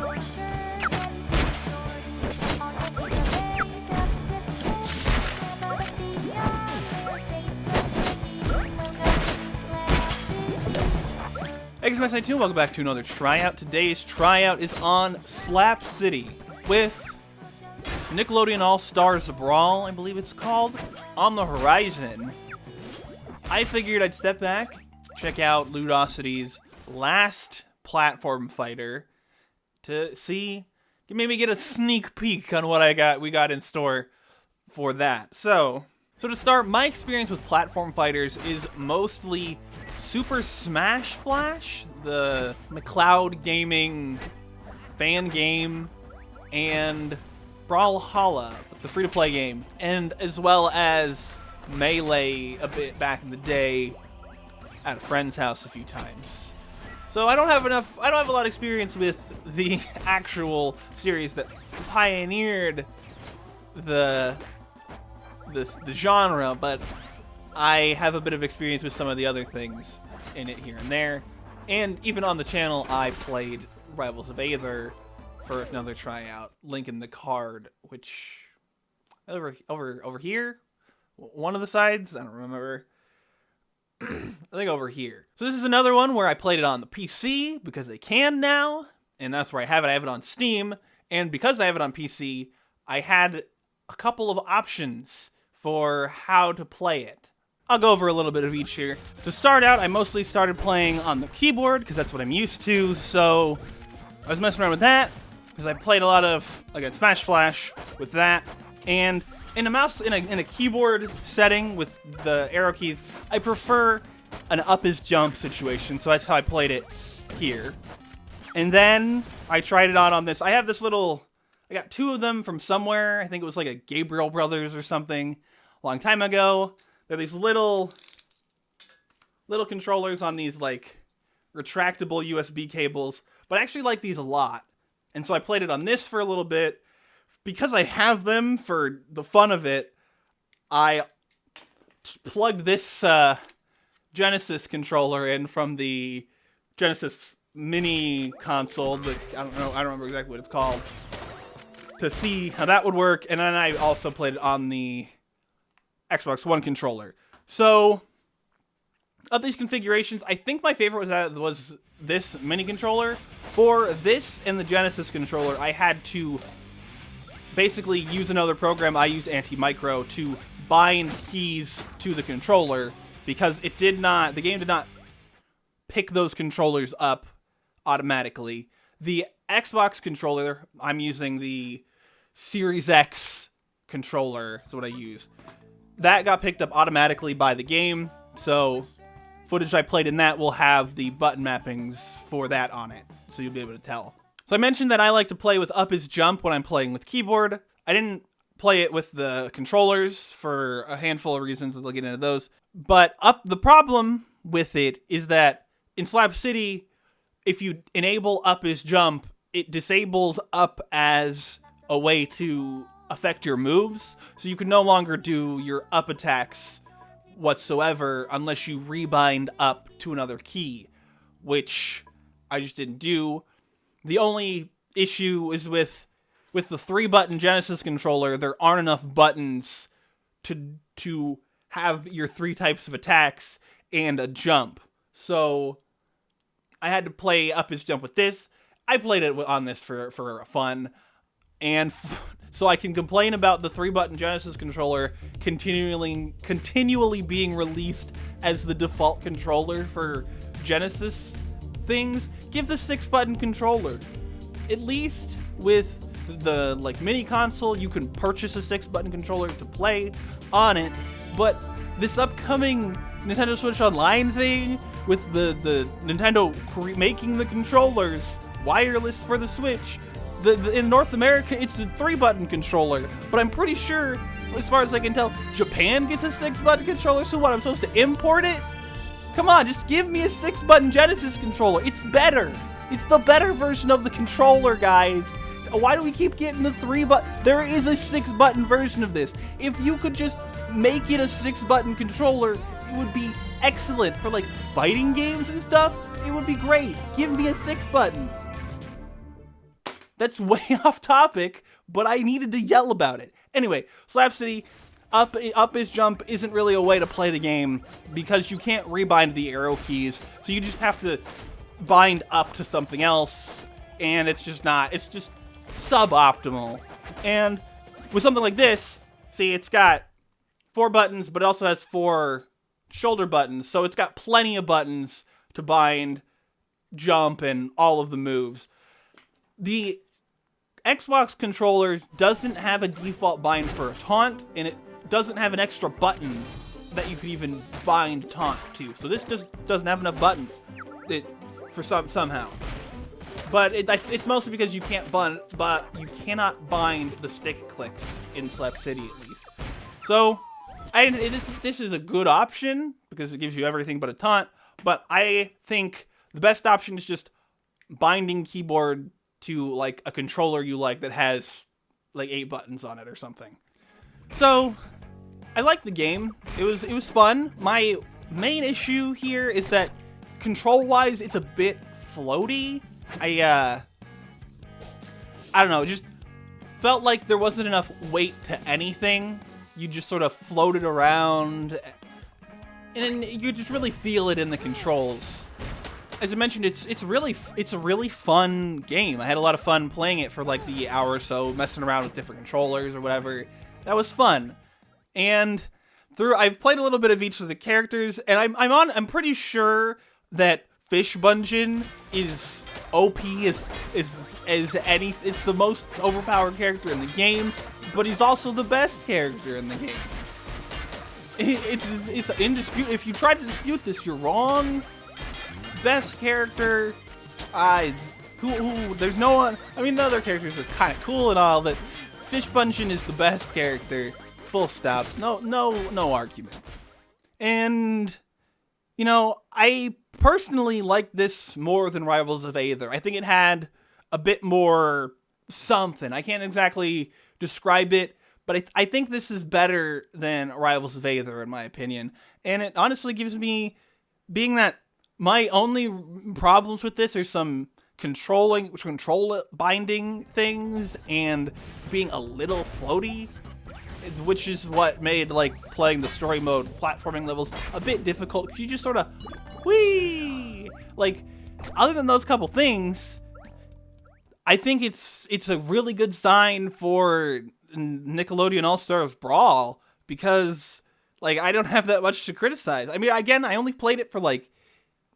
Hey guys, my 92, welcome back to another tryout. Today's tryout is on Slap City with Nickelodeon All-Star Brawl, I believe it's called, on the horizon. I figured I'd step back, check out Ludosity's last platform fighter to see, maybe get a sneak peek on what we got in store for that. So to start, my experience with platform fighters is mostly Super Smash Flash, the McCloud Gaming fan game, and Brawlhalla, the free-to-play game, and as well as Melee a bit back in the day at a friend's house a few times. So I don't have a lot of experience with the actual series that pioneered the genre, but I have a bit of experience with some of the other things in it here and there. And even on the channel, I played Rivals of Aether for another tryout. Link in the card, which over here, one of the sides, I don't remember. I think over here. So this is another one where I played it on the PC because they can now, and that's where I have it. I have it on Steam, and because I have it on PC, I had a couple of options for how to play it. I'll go over a little bit of each here. To start out, I mostly started playing on the keyboard because that's what I'm used to, so I was messing around with that because I played a lot of, like, a Smash Flash with that, and in a keyboard setting with the arrow keys, I prefer an up is jump situation, so that's how I played it here. And then I tried it out on this. I have this little, I got two of them from somewhere. I think it was like a Gabriel Brothers or something a long time ago. They're these little controllers on these, like, retractable USB cables, but I actually like these a lot. And so I played it on this for a little bit. Because I have them for the fun of it, I plugged this Genesis controller in from the Genesis mini console, but I don't remember exactly what it's called, to see how that would work. And then I also played it on the Xbox One controller. So of these configurations, I think my favorite was this mini controller. For this and the Genesis controller, I had to basically use another program. I use Anti-Micro to bind keys to the controller because the game did not pick those controllers up automatically. The Xbox controller, I'm using the Series X controller, that's what I use. That got picked up automatically by the game, so footage I played in that will have the button mappings for that on it, so you'll be able to tell. So I mentioned that I like to play with up is jump when I'm playing with keyboard. I didn't play it with the controllers for a handful of reasons, I'll get into those. But the problem with it is that in Slap City, if you enable up is jump, it disables up as a way to affect your moves, so you can no longer do your up attacks whatsoever unless you rebind up to another key, which I just didn't do. The only issue is with the 3-button Genesis controller, there aren't enough buttons to have your 3 types of attacks and a jump. So I had to play up is jump with this. I played it on this for fun, and so I can complain about the 3-button Genesis controller continually being released as the default controller for Genesis things. Give the 6-button controller. At least with the mini console, you can purchase a 6-button controller to play on it, but this upcoming Nintendo Switch Online thing with the Nintendo making the controllers wireless for the Switch, in North America, it's a 3-button controller, but I'm pretty sure, as far as I can tell, Japan gets a 6-button controller, so what, I'm supposed to import it? Come on, just give me a 6-button Genesis controller. It's better. It's the better version of the controller, guys. Why do we keep getting the 3-button? There is a 6-button version of this. If you could just make it a 6-button controller, it would be excellent for, like, fighting games and stuff. It would be great. Give me a 6-button. that's way off topic, but I needed to yell about it. Anyway, Slap City, up is jump isn't really a way to play the game because you can't rebind the arrow keys, so you just have to bind up to something else, and it's just suboptimal. And with something like this, see, it's got 4 buttons, but it also has 4 shoulder buttons, so it's got plenty of buttons to bind, jump, and all of the moves. The Xbox controller doesn't have a default bind for a taunt, and it doesn't have an extra button that you could even bind taunt to. So this just doesn't have enough buttons somehow. But it's mostly because you cannot bind the stick clicks in Slap City, at least. So this is a good option because it gives you everything but a taunt. But I think the best option is just binding keyboard to like a controller you like that has like 8 buttons on it or something. So I like the game. It was fun. My main issue here is that control-wise, it's a bit floaty. I don't know, it just felt like there wasn't enough weight to anything. You just sort of floated around, and you just really feel it in the controls. As I mentioned, it's a really fun game. I had a lot of fun playing it for like the hour or so, messing around with different controllers or whatever. That was fun. And I've played a little bit of each of the characters, and I'm pretty sure that Fish Bungeon is OP is any. It's the most overpowered character in the game, but he's also the best character in the game. It's in dispute. If you try to dispute this, you're wrong. Best character, there's no one. I mean, the other characters are kind of cool and all, but Fish Bungeon is the best character. Full stop. No argument. And you know, I personally like this more than Rivals of Aether. I think it had a bit more something. I can't exactly describe it, but I think this is better than Rivals of Aether in my opinion. And it honestly gives me, being that my only problems with this are some control binding things and being a little floaty, which is what made like playing the story mode platforming levels a bit difficult. You just sort of whee, like, other than those couple things, I think it's a really good sign for Nickelodeon All-Star Brawl, because like I don't have that much to criticize. I mean, again, I only played it for like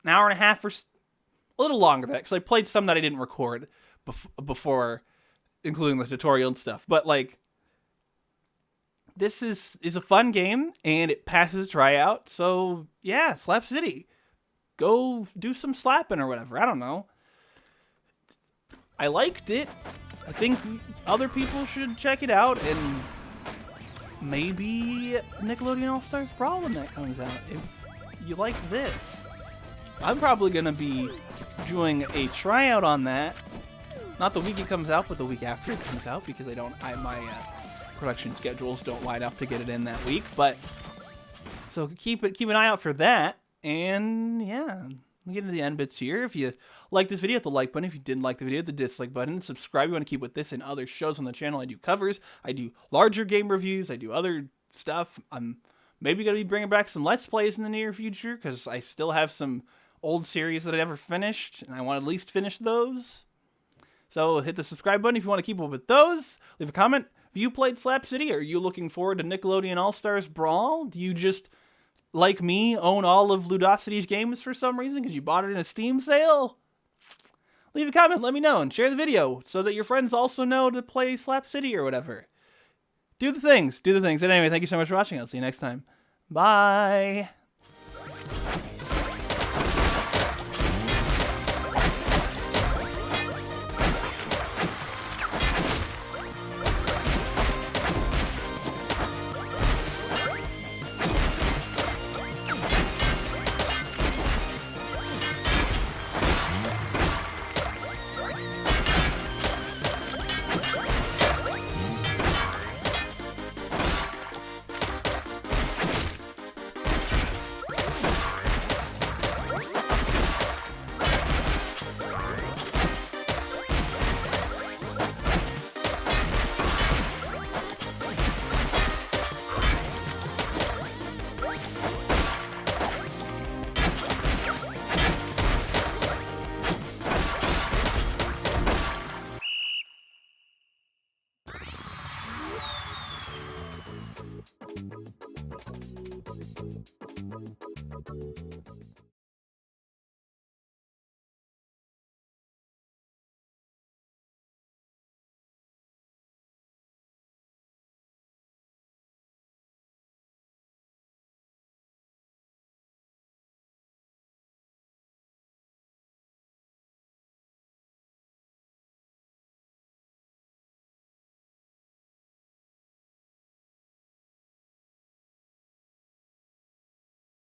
an hour and a half or a little longer than that, because I played some that I didn't record before, including the tutorial and stuff. But like, this is a fun game, and it passes tryout. So yeah, Slap City, go do some slapping or whatever. I don't know. I liked it. I think other people should check it out, and maybe Nickelodeon All-Star Brawl when that comes out, if you like this. I'm probably gonna be doing a tryout on that. Not the week it comes out, but the week after it comes out, because my production schedules don't line up to get it in that week. But so keep an eye out for that. And yeah, we get into the end bits here. If you like this video, hit the like button. If you didn't like the video, hit the dislike button. Subscribe. You want to keep with this and other shows on the channel. I do covers. I do larger game reviews. I do other stuff. I'm maybe gonna be bringing back some Let's Plays in the near future, because I still have some old series that I never finished, and I want to at least finish those. So hit the subscribe button if you want to keep up with those. Leave a comment. Have you played Slap City? Are you looking forward to Nickelodeon All-Stars Brawl? Do you just, like me, own all of Ludosity's games for some reason because you bought it in a Steam sale? Leave a comment, let me know, and share the video so that your friends also know to play Slap City or whatever. Do the things. And anyway, thank you so much for watching. I'll see you next time. Bye.